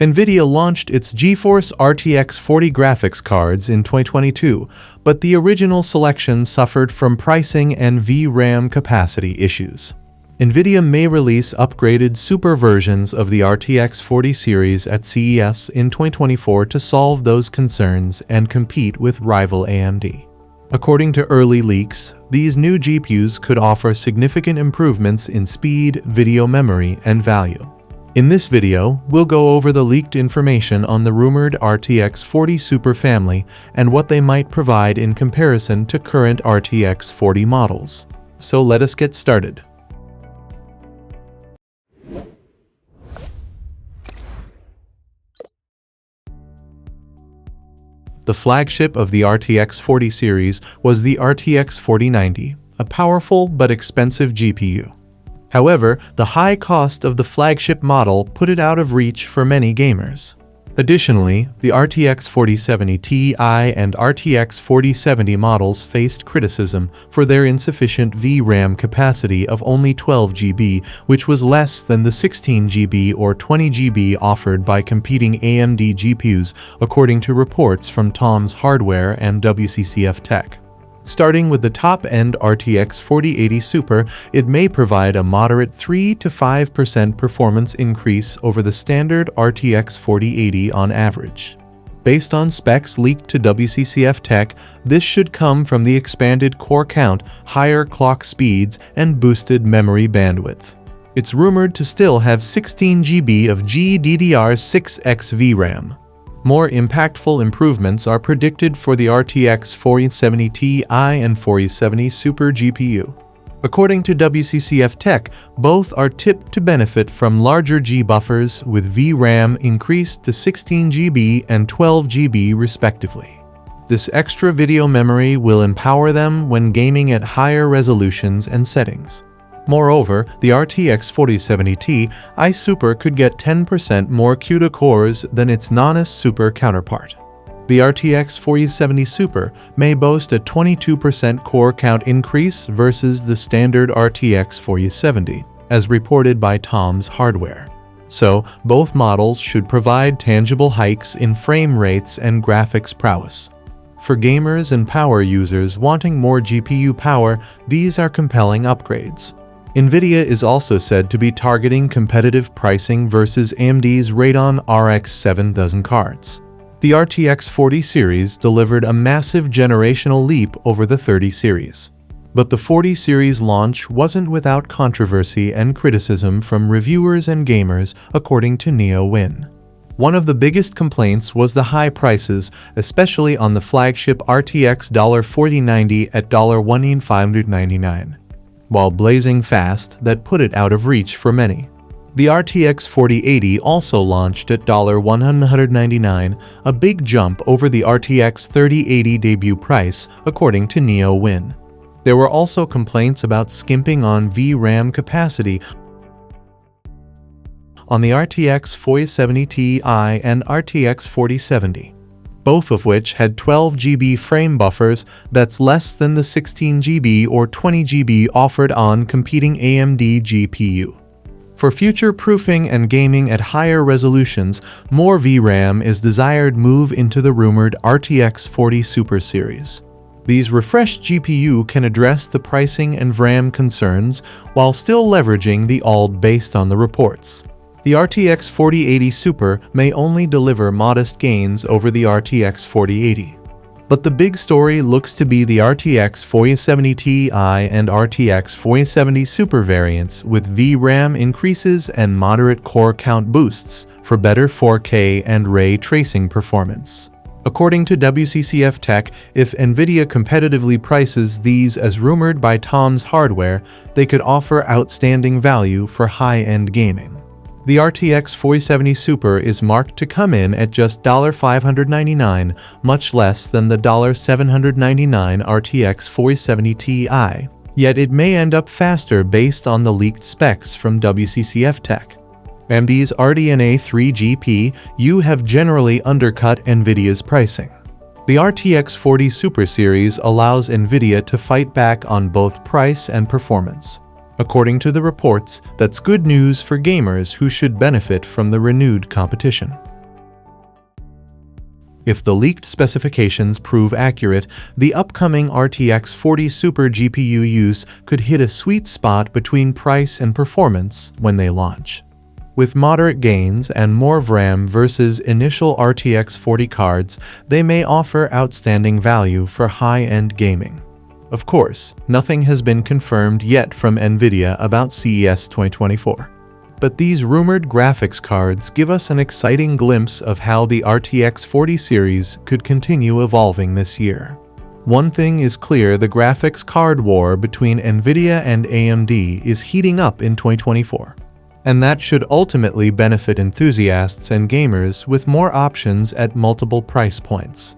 Nvidia launched its GeForce RTX 40 graphics cards in 2022, but the original selection suffered from pricing and VRAM capacity issues. Nvidia may release upgraded super versions of the RTX 40 series at CES in 2024 to solve those concerns and compete with rival AMD. According to early leaks, these new GPUs could offer significant improvements in speed, video memory, and value. In this video, we'll go over the leaked information on the rumored RTX 40 Super family and what they might provide in comparison to current RTX 40 models. So let us get started. The flagship of the RTX 40 series was the RTX 4090, a powerful but expensive GPU. However, the high cost of the flagship model put it out of reach for many gamers. Additionally, the RTX 4070 Ti and RTX 4070 models faced criticism for their insufficient VRAM capacity of only 12 GB, which was less than the 16 GB or 20 GB offered by competing AMD GPUs, according to reports from Tom's Hardware and WCCF Tech. Starting with the top-end RTX 4080 Super, it may provide a moderate 3 to 5% performance increase over the standard RTX 4080 on average. Based on specs leaked to WCCF Tech, this should come from the expanded core count, higher clock speeds, and boosted memory bandwidth. It's rumored to still have 16 GB of GDDR6X VRAM. More impactful improvements are predicted for the RTX 4070 Ti and 4070 Super GPU. According to WCCF Tech, both are tipped to benefit from larger G buffers, with VRAM increased to 16 GB and 12 GB respectively. This extra video memory will empower them when gaming at higher resolutions and settings. Moreover, the RTX 4070 Ti Super could get 10% more CUDA cores than its non-US Super counterpart. The RTX 4070 Super may boast a 22% core count increase versus the standard RTX 4070, as reported by Tom's Hardware. So, both models should provide tangible hikes in frame rates and graphics prowess. For gamers and power users wanting more GPU power, these are compelling upgrades. Nvidia is also said to be targeting competitive pricing versus AMD's Radeon RX 7000 cards. The RTX 40 series delivered a massive generational leap over the 30 series. But the 40 series launch wasn't without controversy and criticism from reviewers and gamers, according to NeoWin. One of the biggest complaints was the high prices, especially on the flagship RTX 4090 at $1,599. While blazing fast, that put it out of reach for many. The RTX 4080 also launched at $199, a big jump over the RTX 3080 debut price, according to NeoWin. There were also complaints about skimping on VRAM capacity on the RTX 4070 Ti and RTX 4070. Both of which had 12 GB frame buffers, that's less than the 16 GB or 20 GB offered on competing AMD GPU. For future proofing and gaming at higher resolutions, more VRAM is desired move into the rumored RTX 40 Super series. These refreshed GPU can address the pricing and VRAM concerns while still leveraging the ALD based on the reports. The RTX 4080 Super may only deliver modest gains over the RTX 4080. But the big story looks to be the RTX 4070 Ti and RTX 4070 Super variants with VRAM increases and moderate core count boosts for better 4K and ray tracing performance. According to WCCF Tech, if Nvidia competitively prices these as rumored by Tom's Hardware, they could offer outstanding value for high-end gaming. The RTX 4070 Super is marked to come in at just $599, much less than the $799 RTX 4070 Ti, yet it may end up faster based on the leaked specs from WCCF Tech. AMD's RDNA 3 GPU have generally undercut Nvidia's pricing. The RTX 40 Super series allows Nvidia to fight back on both price and performance. According to the reports, that's good news for gamers who should benefit from the renewed competition. If the leaked specifications prove accurate, the upcoming RTX 40 Super GPU use could hit a sweet spot between price and performance when they launch. With moderate gains and more RAM versus initial RTX 40 cards, they may offer outstanding value for high-end gaming. Of course, nothing has been confirmed yet from Nvidia about CES 2024. But these rumored graphics cards give us an exciting glimpse of how the RTX 40 series could continue evolving this year. One thing is clear: the graphics card war between Nvidia and AMD is heating up in 2024. And that should ultimately benefit enthusiasts and gamers with more options at multiple price points.